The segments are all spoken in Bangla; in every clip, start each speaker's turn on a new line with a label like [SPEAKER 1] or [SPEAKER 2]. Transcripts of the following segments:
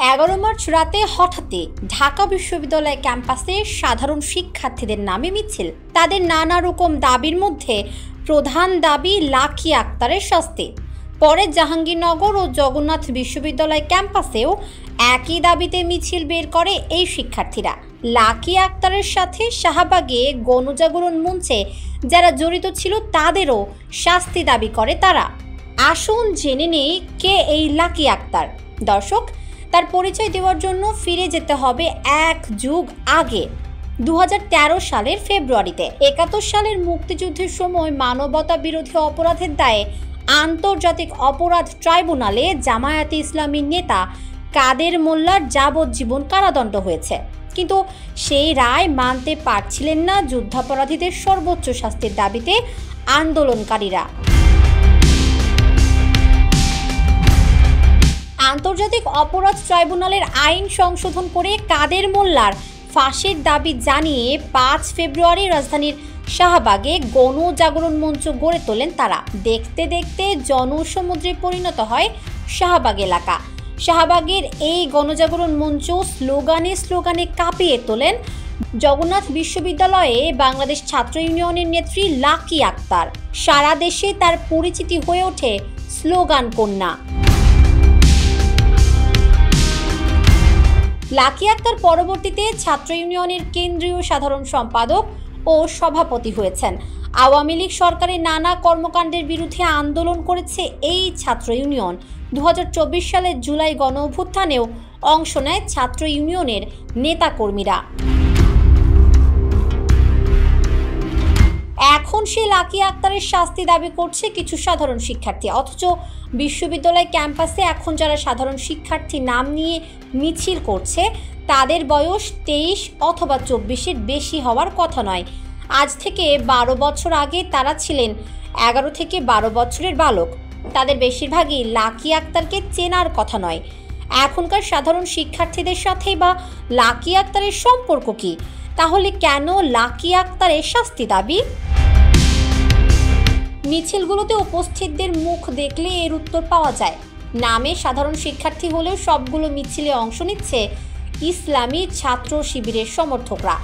[SPEAKER 1] 11 মার্চ রাতে হঠাৎই ঢাকা বিশ্ববিদ্যালয় ক্যাম্পাসে সাধারণ শিক্ষার্থীদের নামে মিছিল। তাদের নানা রকম দাবির মধ্যে প্রধান দাবি লাকি আক্তারের শাস্তি। পরে জাহাঙ্গীরনগর ও জগন্নাথ বিশ্ববিদ্যালয় ক্যাম্পাসেও একই দাবিতে মিছিল বের করে এই শিক্ষার্থীরা। লাকি আক্তারের সাথে শাহবাগে গণজাগরণ মঞ্চে যারা জড়িত ছিল তাদেরও শাস্তি দাবি করে তারা। আসুন জেনে নেই কে এই লাকি আক্তার। দর্শক, তার পরিচয় দেওয়ার জন্য ফিরে যেতে হবে এক যুগ আগে, 2013 সালের ফেব্রুয়ারিতে। 71 সালের মুক্তিযুদ্ধের সময় মানবতা বিরোধী অপরাধের দায়ে আন্তর্জাতিক অপরাধ ট্রাইব্যুনালে জামায়াতে ইসলামীর নেতা কাদের মোল্লার যাবজ্জীবন কারাদণ্ড হয়েছে। কিন্তু সেই রায় মানতে পারছিলেন না যুদ্ধাপরাধীদের সর্বোচ্চ শাস্তির দাবিতে আন্দোলনকারীরা। আন্তর্জাতিক অপরাধ ট্রাইব্যুনালের আইন সংশোধন করে কাদের মোল্লার ফাঁসির দাবি জানিয়ে 5 ফেব্রুয়ারি রাজধানীর শাহবাগে গণজাগরণ মঞ্চ গড়ে তোলেন তারা। দেখতে দেখতে জনসমুদ্রে পরিণত হয় শাহবাগ এলাকা। শাহবাগের এই গণজাগরণ মঞ্চ স্লোগানে কাঁপিয়ে তোলেন জগন্নাথ বিশ্ববিদ্যালয়ে বাংলাদেশ ছাত্র ইউনিয়নের নেত্রী লাকি আক্তার। সারা দেশে তার পরিচিতি হয়ে ওঠে স্লোগান কন্যা। লাকি আক্তার পরবর্তীতে ছাত্র ইউনিয়নের কেন্দ্রীয় সাধারণ সম্পাদক ও সভাপতি হয়েছেন। আওয়ামী লীগ সরকারের নানা কর্মকাণ্ডের বিরুদ্ধে আন্দোলন করেছে এই ছাত্র ইউনিয়ন। 2024 সালের জুলাই গণ অভ্যুত্থানেও অংশ নেয় ছাত্র ইউনিয়নের নেতাকর্মীরা। এখন সে লাকি আক্তারের শাস্তি দাবি করছে কিছু সাধারণ শিক্ষার্থী। অথচ বিশ্ববিদ্যালয় ক্যাম্পাসে এখন যারা সাধারণ শিক্ষার্থী নাম নিয়ে মিছিল করছে তাদের বয়স 23 অথবা 24-এর বেশি হওয়ার কথা নয়। আজ থেকে 12 বছর আগে তারা ছিলেন 11 থেকে 12 বছরের বালক। তাদের বেশিরভাগই লাকি আক্তারকে চেনার কথা নয়। এখনকার সাধারণ শিক্ষার্থীদের সাথে বা লাকি আক্তারের সম্পর্ক কি? তাহলে কেন লাকি আক্তারের শাস্তি দাবি? মিছিলগুলোতে উপস্থিতদের মুখ দেখলে এর উত্তর পাওয়া যায়। নামে সাধারণ শিক্ষার্থী হলেও সবগুলো মিছিলে অংশ নিচ্ছে ইসলামী ছাত্র শিবিরের সমর্থকরা।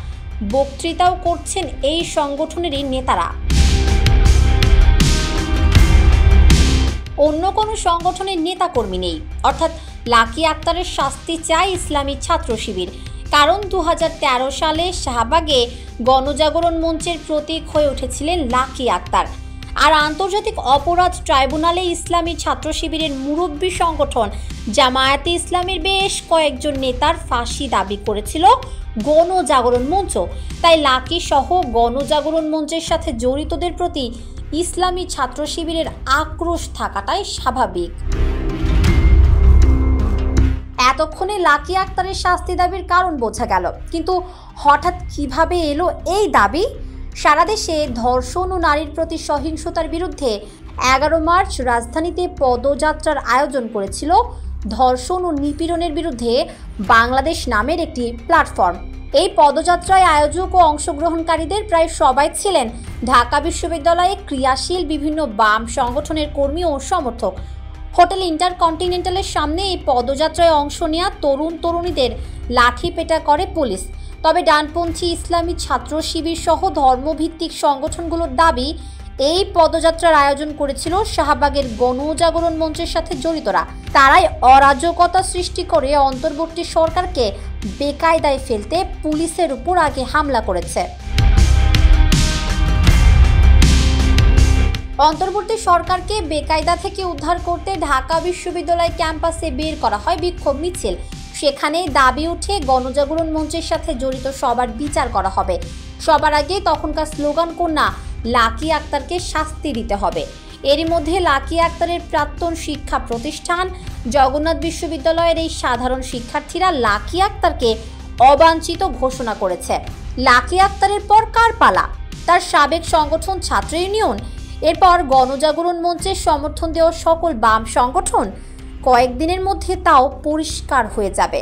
[SPEAKER 1] বক্তৃতাও করছেন এই সংগঠনেরই নেতারা। অন্য কোনো সংগঠনের নেতাকর্মী নেই। অর্থাৎ লাকি আক্তারের শাস্তি চায় ইসলামী ছাত্র শিবির। কারণ 2013 সালে শাহবাগে গণজাগরণ মঞ্চের প্রতীক হয়ে উঠেছিলেন লাকি আক্তার। আর আন্তর্জাতিক অপরাধ ট্রাইব্যুনালে ইসলামী ছাত্র শিবিরের মুরব্বী সংগঠন জামায়াতে ইসলামীর বেশ কয়েকজন নেতার ফাঁসি দাবি করেছিল গণজাগরণ মঞ্চ। তাই লাকি সহ গণজাগরণ মঞ্চের সাথে জড়িতদের প্রতি ইসলামী ছাত্র শিবিরের আক্রোশ থাকাটাই স্বাভাবিক। এতক্ষণে লাকি আক্তারের শাস্তি দাবির কারণ বোঝা গেল, কিন্তু হঠাৎ কিভাবে এলো এই দাবি? সারা দেশে ধর্ষণ ও নারীর প্রতি সহিংসতার বিরুদ্ধে 11 মার্চ রাজধানীতে পদযাত্রার আয়োজন করেছিল ধর্ষণ ও নিপীড়নের বিরুদ্ধে বাংলাদেশ নামের একটি প্ল্যাটফর্ম। এই পদযাত্রায় আয়োজক ও অংশগ্রহণকারীদের প্রায় সবাই ছিলেন ঢাকা বিশ্ববিদ্যালয়ে ক্রিয়াশীল বিভিন্ন বাম সংগঠনের কর্মী ও সমর্থক। হোটেল ইন্টারকন্টিনেন্টালের সামনে এই পদযাত্রায় অংশ নেওয়া তরুণ তরুণীদের লাঠিপেটা করে পুলিশ। তবে ডানপন্থী ইসলামী ছাত্র শিবির সহ ধর্মভিত্তিক সংগঠনগুলোর দাবি, এই পদযাত্রার আয়োজন করেছিল শাহবাগের গণজাগরণ মঞ্চের সাথে জড়িতরা। তারাই অরাজকতা সৃষ্টি করে অন্তর্বর্তী সরকারকে বেকায়দায় ফেলতে পুলিশের উপর আগে হামলা করেছে। অন্তর্বর্তী সরকারকে বেকায়দা থেকে উদ্ধার করতে ঢাকা বিশ্ববিদ্যালয় ক্যাম্পাসে বের করা হয় বিক্ষোভ মিছিল। সেখানে দাবি উঠে গণজাগরণ মঞ্চের সাথে জড়িত সবার বিচার করা হবে। সবার আগে তখনকার স্লোগান কন্যা লাকি আক্তারকে শাস্তি দিতে হবে। এরই মধ্যে লাকি আক্তারের প্রাক্তন শিক্ষা প্রতিষ্ঠান জগন্নাথ বিশ্ববিদ্যালয়ের এই সাধারণ শিক্ষার্থীরা লাকি আক্তারকে অবাঞ্ছিত ঘোষণা করেছে। লাকি আক্তারের পর কার পালা? তার সাবেক সংগঠন ছাত্র ইউনিয়ন, এরপর গণজাগরণ মঞ্চের সমর্থন দেওয়া সকল বাম সংগঠন। কয়েকদিনের মধ্যে তাও পরিষ্কার হয়ে যাবে।